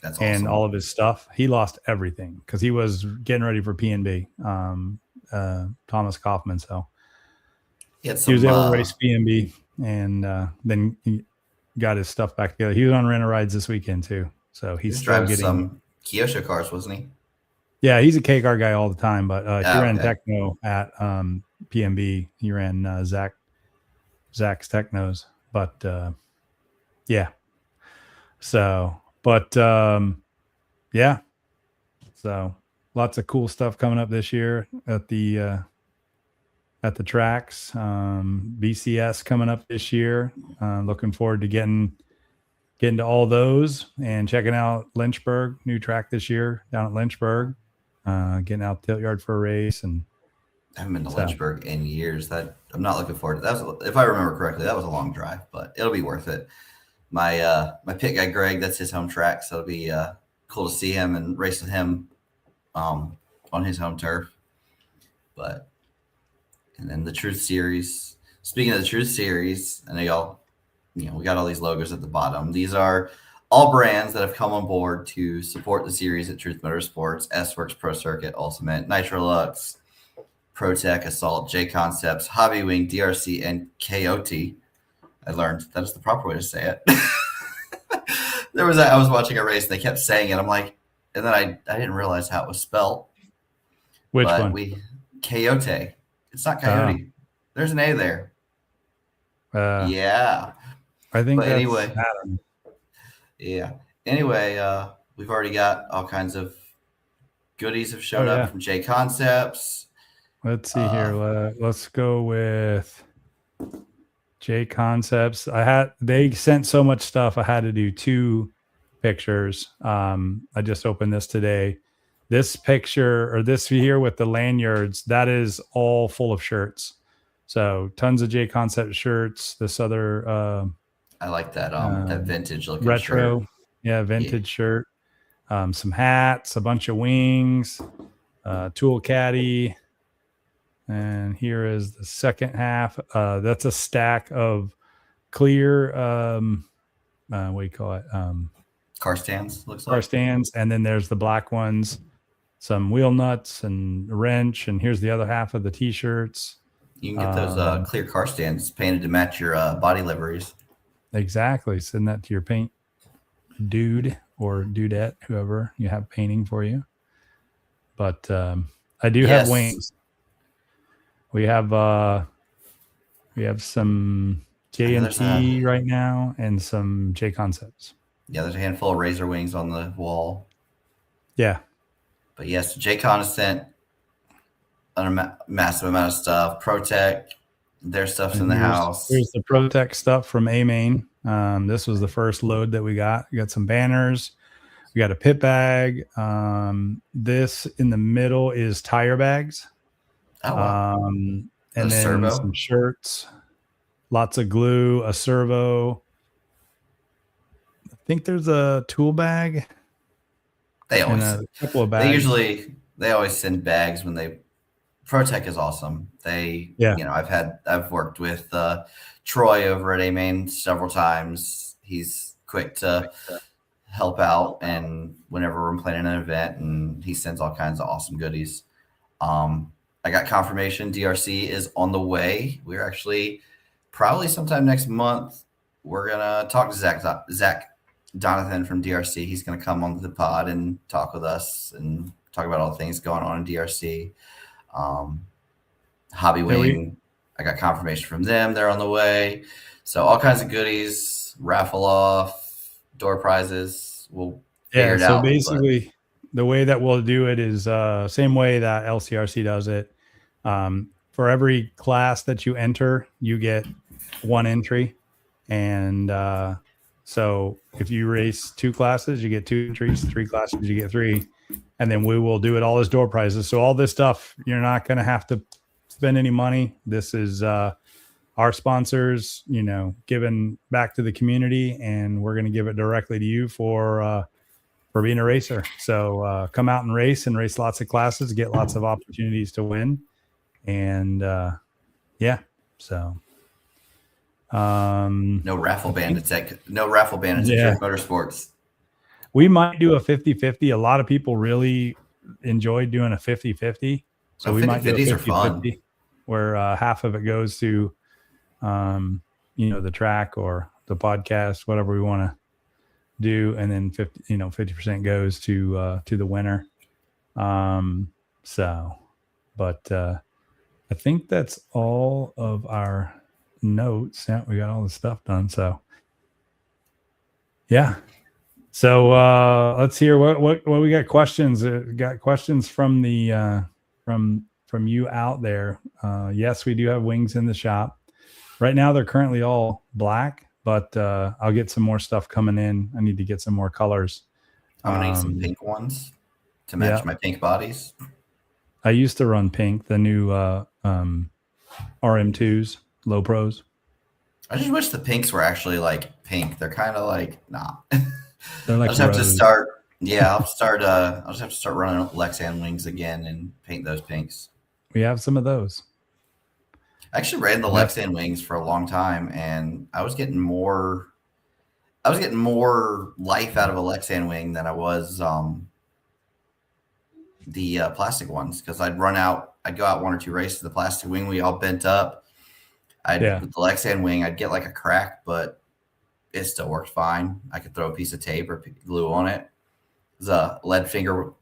That's awesome. And all of his stuff. He lost everything because he was getting ready for P&B, Thomas Kaufman. So he was able to race P&B, and then he got his stuff back together. He was on Rent-A-Rides this weekend too. So he's still driving getting some Kyosho cars, wasn't he? Yeah, he's a K-car guy all the time, but he ran okay. Techno at P&B. He ran Zach's Technos, but yeah. So, but yeah. So lots of cool stuff coming up this year at the tracks. BCS coming up this year. Looking forward to getting to all those and checking out Lynchburg, new track this year down at Lynchburg. Getting out the tilt yard for a race. And I haven't been to Lynchburg in years. That I'm not looking forward to. That if I remember correctly, that was a long drive, but it'll be worth it. My pit guy Greg, that's his home track, so it'll be cool to see him and race with him on his home turf. But and then the Truth Series. Speaking of the Truth Series, I know y'all, we got all these logos at the bottom. These are all brands that have come on board to support the series at Truth Motorsports: S-Works, Pro Circuit, Ultimate, Nitro Lux, ProTech, Assault, J Concepts, Hobby Wing, DRC, and KOT. I learned that is the proper way to say it. I was watching a race and they kept saying it. I'm like, and then I didn't realize how it was spelled. Which one? Coyote. It's not Coyote. There's an A there. Yeah. I think but that's anyway. Adam. Yeah. Anyway, we've already got all kinds of goodies have showed up from J Concepts. Let's see here. Let's go with J Concepts. They sent so much stuff. I had to do 2 pictures. I just opened this today. This picture, or this here with the lanyards, that is all full of shirts. So tons of J Concept shirts. This other I like that that vintage looking retro shirt. Vintage shirt. Some hats, a bunch of wings, tool caddy. And here is the second half. That's a stack of clear what do you call it? Car stands, looks like. Car stands, and then there's the black ones, some wheel nuts and a wrench, and here's the other half of the t-shirts. You can get those clear car stands painted to match your body liveries. Exactly. Send that to your paint dude or dudette, whoever you have painting for you. But I do have wings. We have some J&T right now and some J Concepts. Yeah, there's a handful of Razor wings on the wall. Yeah. But yes, J Con has sent a massive amount of stuff. ProTech, their stuff's in the house. Here's the ProTech stuff from A-Main. This was the first load that we got. We got some banners. We got a pit bag. This in the middle is tire bags. Oh, wow. And then some shirts, lots of glue, a servo. I think there's a tool bag. They always a couple of bags. They always send bags when they. ProTech is awesome. I've worked with Troy over at A-Main several times. He's quick to help out, and whenever we're planning an event, and he sends all kinds of awesome goodies. I got confirmation DRC is on the way. We're actually probably sometime next month. We're gonna talk to Zach Donathan from DRC. He's gonna come on the pod and talk with us and talk about all the things going on in DRC. Hobby Wing, I got confirmation from them. They're on the way. So all kinds of goodies, raffle off, door prizes. We'll figure it out. So basically, the way that we'll do it is same way that LCRC does it. For every class that you enter, you get 1 entry, and So if you race 2 classes, you get 2 entries, 3 classes, you get 3. And then we will do it all as door prizes. So all this stuff, you're not going to have to spend any money. This is our sponsors, giving back to the community, and we're going to give it directly to you for being a racer. So come out and race lots of classes, get lots of opportunities to win. And so no raffle bandits at Keurig Motorsports. We might do a 50-50. A lot of people really enjoy doing a 50-50. So we might do a 50-50 where half of it goes to the track or the podcast, whatever we want to do, and then 50% goes to the winner. But I think that's all of our notes. Yeah, we got all the stuff done. So yeah. So let's hear what we got questions. Got questions from the from you out there. Yes, we do have wings in the shop. Right now they're currently all black, but I'll get some more stuff coming in. I need to get some more colors. I'm gonna need some pink ones to match my pink bodies. I used to run pink, the new RM2s, low pros. I just wish the pinks were actually like pink. They're kind of like They're like I'll just have to start. Yeah, I'll just have to start running Lexan wings again and paint those pinks. We have some of those. I actually ran the Lexan wings for a long time, and I was getting more life out of a Lexan wing than I was the plastic ones, because I'd go out 1 or 2 races, the plastic wing we all bent up. With the Lexan wing, I'd get like a crack, but it still worked fine. I could throw a piece of tape or glue on it. It was a lead finger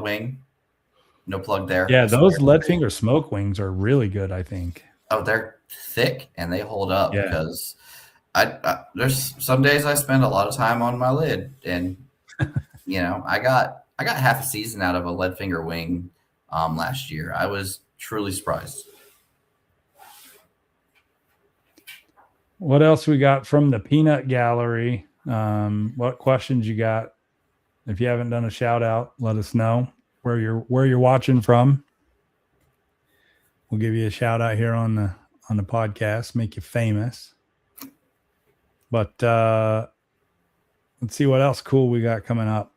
wing. No plug there. Yeah, those lead finger smoke wings are really good, I think. Oh, they're thick and they hold up because there's some days I spend a lot of time on my lid, and I got half a season out of a lead finger wing last year. I was truly surprised. What else we got from the peanut gallery? What questions you got? If you haven't done a shout out, let us know where you're watching from. We'll give you a shout out here on the podcast, make you famous. But let's see what else cool we got coming up.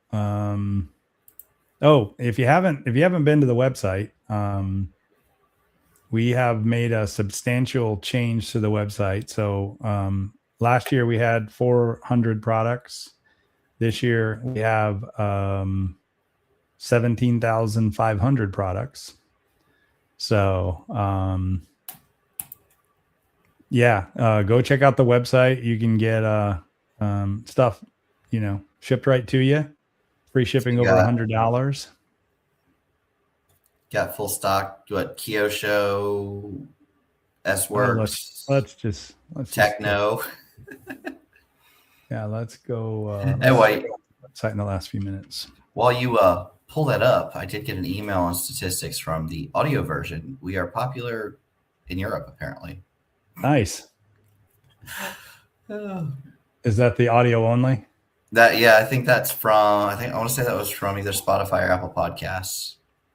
If you haven't been to the website, we have made a substantial change to the website. So last year we had 400 products. This year we have 17,500 products. So go check out the website. You can get stuff, shipped right to you. Free shipping over $100. Got full stock. What? Kyosho, S-Works. Let's Techno. Let's go. Anyway, website in the last few minutes. While you pull that up, I did get an email on statistics from the audio version. We are popular in Europe, apparently. Nice. Is that the audio only? I think that's from. I want to say that was from either Spotify or Apple Podcasts.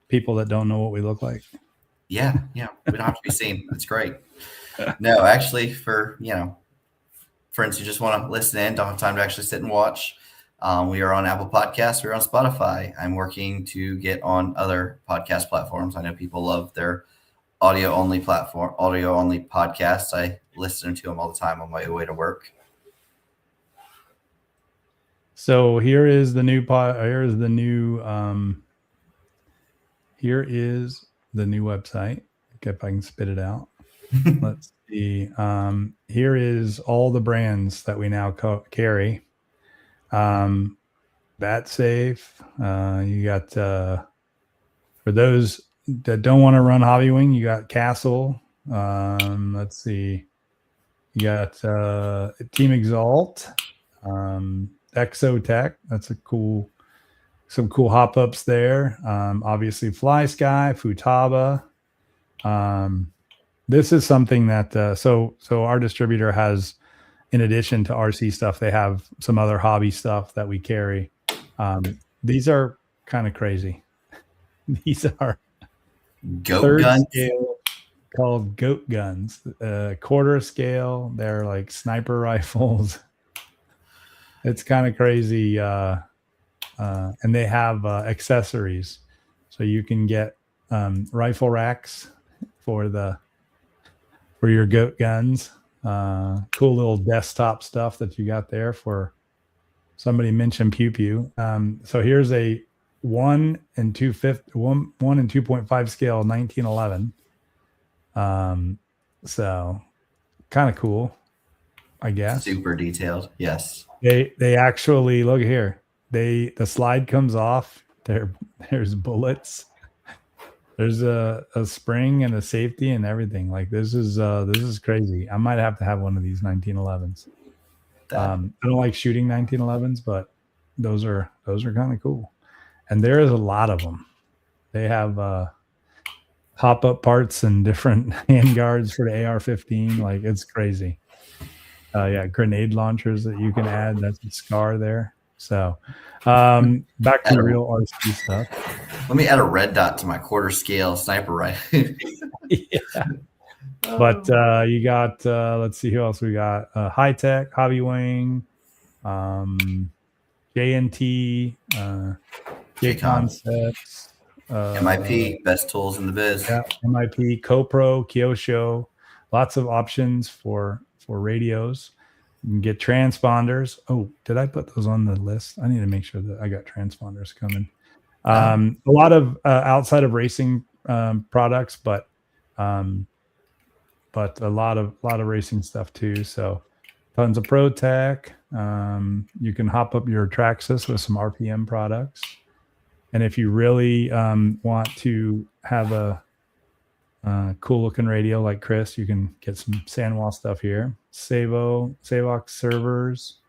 People that don't know what we look like. Yeah, we don't have to be seen. That's great. No, actually, for friends who just want to listen in, don't have time to actually sit and watch. We are on Apple Podcasts. We're on Spotify. I'm working to get on other podcast platforms. I know people love their audio-only podcasts. I listen to them all the time on my way to work. So here is the new Here is the new website. If I can spit it out. Let's see. Here is all the brands that we now carry. Bat Safe. You got for those that don't want to run Hobby Wing, you got Castle. Let's see. You got Team Exalt. Exotech. That's some cool hop ups there. Obviously Fly Sky, Futaba. This is something that so our distributor has in addition to RC stuff, they have some other hobby stuff that we carry. These are kind of crazy. These are Goat third gun. scale called goat guns. Quarter scale. They're like sniper rifles. It's kind of crazy. And they have accessories. So you can get rifle racks for your goat guns. Cool little desktop stuff that you got there for somebody mentioned pew pew. So here's a 1 and 2.5 scale 1911. So kind of cool, I guess. Super detailed. Yes. They actually look here. The slide comes off. There's bullets. There's a spring and a safety and everything. Like this is crazy. I might have to have one of these 1911s. I don't like shooting 1911s, but those are kind of cool. And there is a lot of them. They have hop up parts and different hand guards for the AR-15. Like it's crazy. Grenade launchers that you can add. That's a SCAR there. So back to real RC stuff. Let me add a red dot to my quarter scale sniper rifle. Yeah. But you got let's see who else we got. High Tech, Hobby Wing, JNT, J Concepts, MIP, best tools in the biz. Yeah, MIP, CoPro, Kyosho, lots of options for radios. You can get transponders. Oh, did I put those on the list? I need to make sure that I got transponders coming. A lot of outside of racing products, but a lot of racing stuff too. So tons of Pro Tech. You can hop up your Traxxas with some RPM products. And if you really want to have a cool looking radio like Chris, you can get some Sandwall stuff here. Savox servers.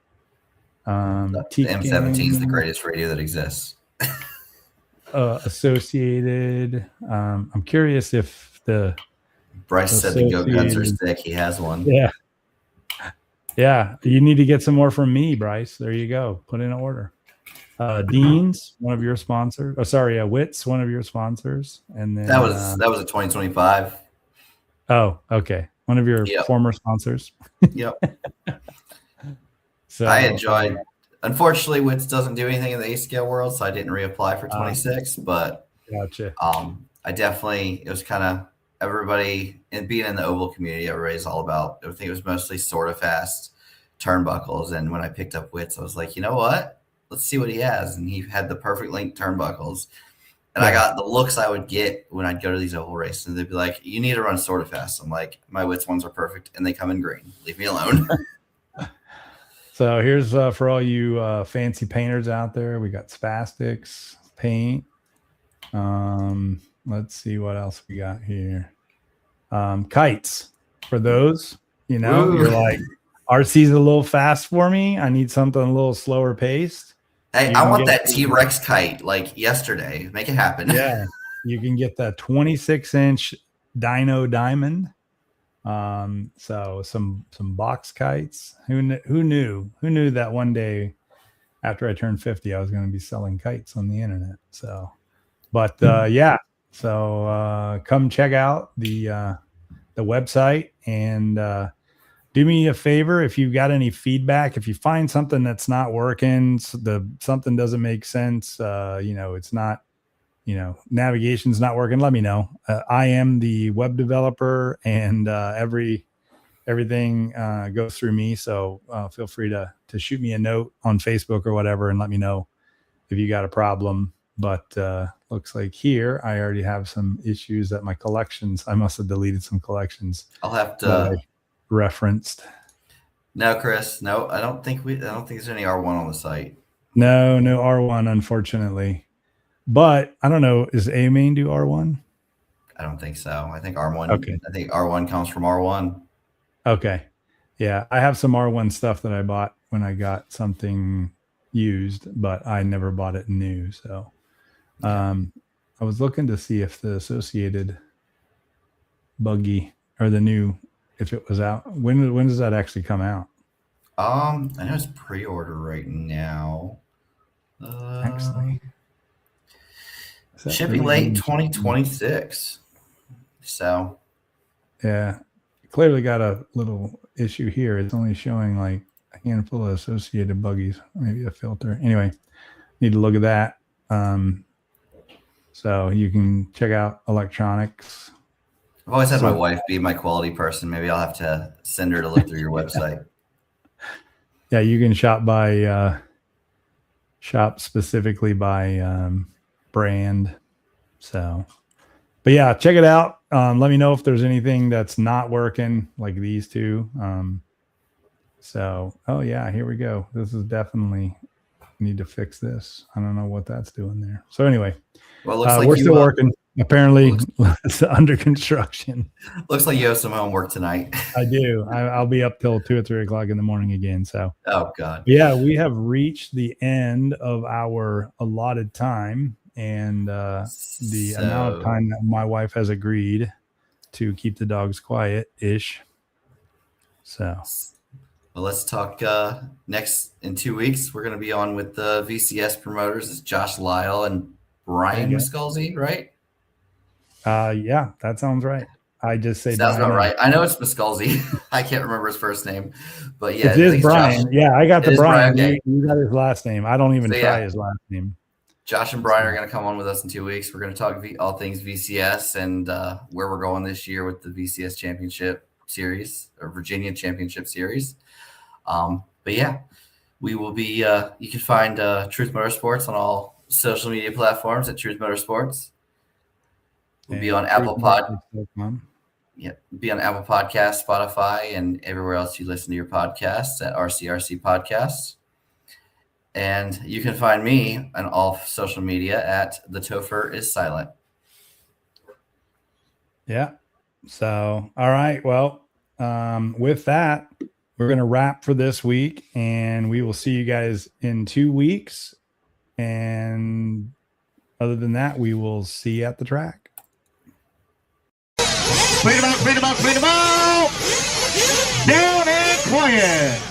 The M17 is the greatest radio that exists. Associated. I'm curious if Bryce said the goat guns are sick. He has one. Yeah. You need to get some more from me, Bryce. There you go. Put in an order. Dean's, one of your sponsors. Oh, sorry, Witt's, one of your sponsors. And then that was a 2025. Oh, okay. One of your former sponsors. Yep. So I enjoyed. Unfortunately, Witt's doesn't do anything in the A scale world, so I didn't reapply for 26. But gotcha. I definitely, it was kind of everybody, and being in the oval community, everybody's all about. I think it was mostly sort of fast turnbuckles, and when I picked up Witt's, I was like, you know what? Let's see what he has. And he had the perfect length turnbuckles. And I got the looks I would get when I'd go to these oval races. And they'd be like, you need to run sort of fast. I'm like, my Witt's ones are perfect. And they come in green. Leave me alone. So here's for all you fancy painters out there. We got Spastics, paint. Let's see what else we got here. Kites. For those, you're like, RC's a little fast for me. I need something a little slower paced. Hey, I want that T-Rex kite like yesterday. Make it happen. Yeah, you can get the 26-inch Dino Diamond. So some box kites. Who knew that one day after I turned 50, I was going to be selling kites on the internet. So, but So come check out the website and. Do me a favor, if you've got any feedback, if you find something that's not working, something doesn't make sense, it's not, navigation's not working, let me know. I am the web developer, and everything goes through me. So feel free to shoot me a note on Facebook or whatever and let me know if you got a problem. But looks like here I already have some issues at my collections. I must have deleted some collections. I'll have to referenced. No, Chris. No, I don't think there's any R1 on the site. No R1, unfortunately. But I don't know. Is A-Main do R1? I don't think so. I think R1. Okay. I think R1 comes from R1. Okay. Yeah, I have some R1 stuff that I bought when I got something used, but I never bought it new. So I was looking to see if the associated buggy or the new, if it was out. When does that actually come out? I know it's pre-order right now. Actually, is that Shipping really late even shipping? 2026. So Yeah, clearly got a little issue here. It's only showing like a handful of associated buggies, maybe a filter. Anyway, need to look at that. So you can check out electronics. I've always had So- my wife be my quality person. Maybe I'll have to send her to look through your website. Yeah, you can shop by shop specifically by brand. So, but yeah, check it out. Let me know if there's anything that's not working, like these two. So, oh yeah, here we go. This is definitely need to fix this. I don't know what that's doing there. So anyway, Well, it looks like we're you, still working. Apparently, looks- it's under construction. Looks like you have some homework tonight. I do. I'll be up till 2 or 3 o'clock in the morning again. So, Oh God. yeah, we have reached the end of our allotted time, and the amount of time that my wife has agreed to keep the dogs quiet-ish. So, Well, let's talk next in 2 weeks. We're going to be on with the VCS promoters. It's Josh Lyle and Brian Okay. Misculzi, right? yeah, that sounds right. I just say Sounds Brian. about right. I know it's Misculzi. I can't remember his first name, but yeah, It is Brian. Brian. Yeah, I got It the is Brian. Brian, okay. You got his last name. I don't even So, try yeah. his last name. Josh and Brian are going to come on with us in 2 weeks. We're going to talk all things VCS and where we're going this year with the VCS Championship Series or Virginia Championship Series. But yeah, we will be. You can find Truth Motorsports on all social media platforms at Truth Motorsports. We'll be on Apple be on Apple Podcasts, Spotify, and everywhere else you listen to your podcasts at RCRC Podcasts. And you can find me on all social media at The Topher is Silent. Yeah. So, all right. Well, with that, we're going to wrap for this week, and we will see you guys in 2 weeks. And other than that, we will see you at the track. Freedom out, freedom out, freedom out! Down and quiet!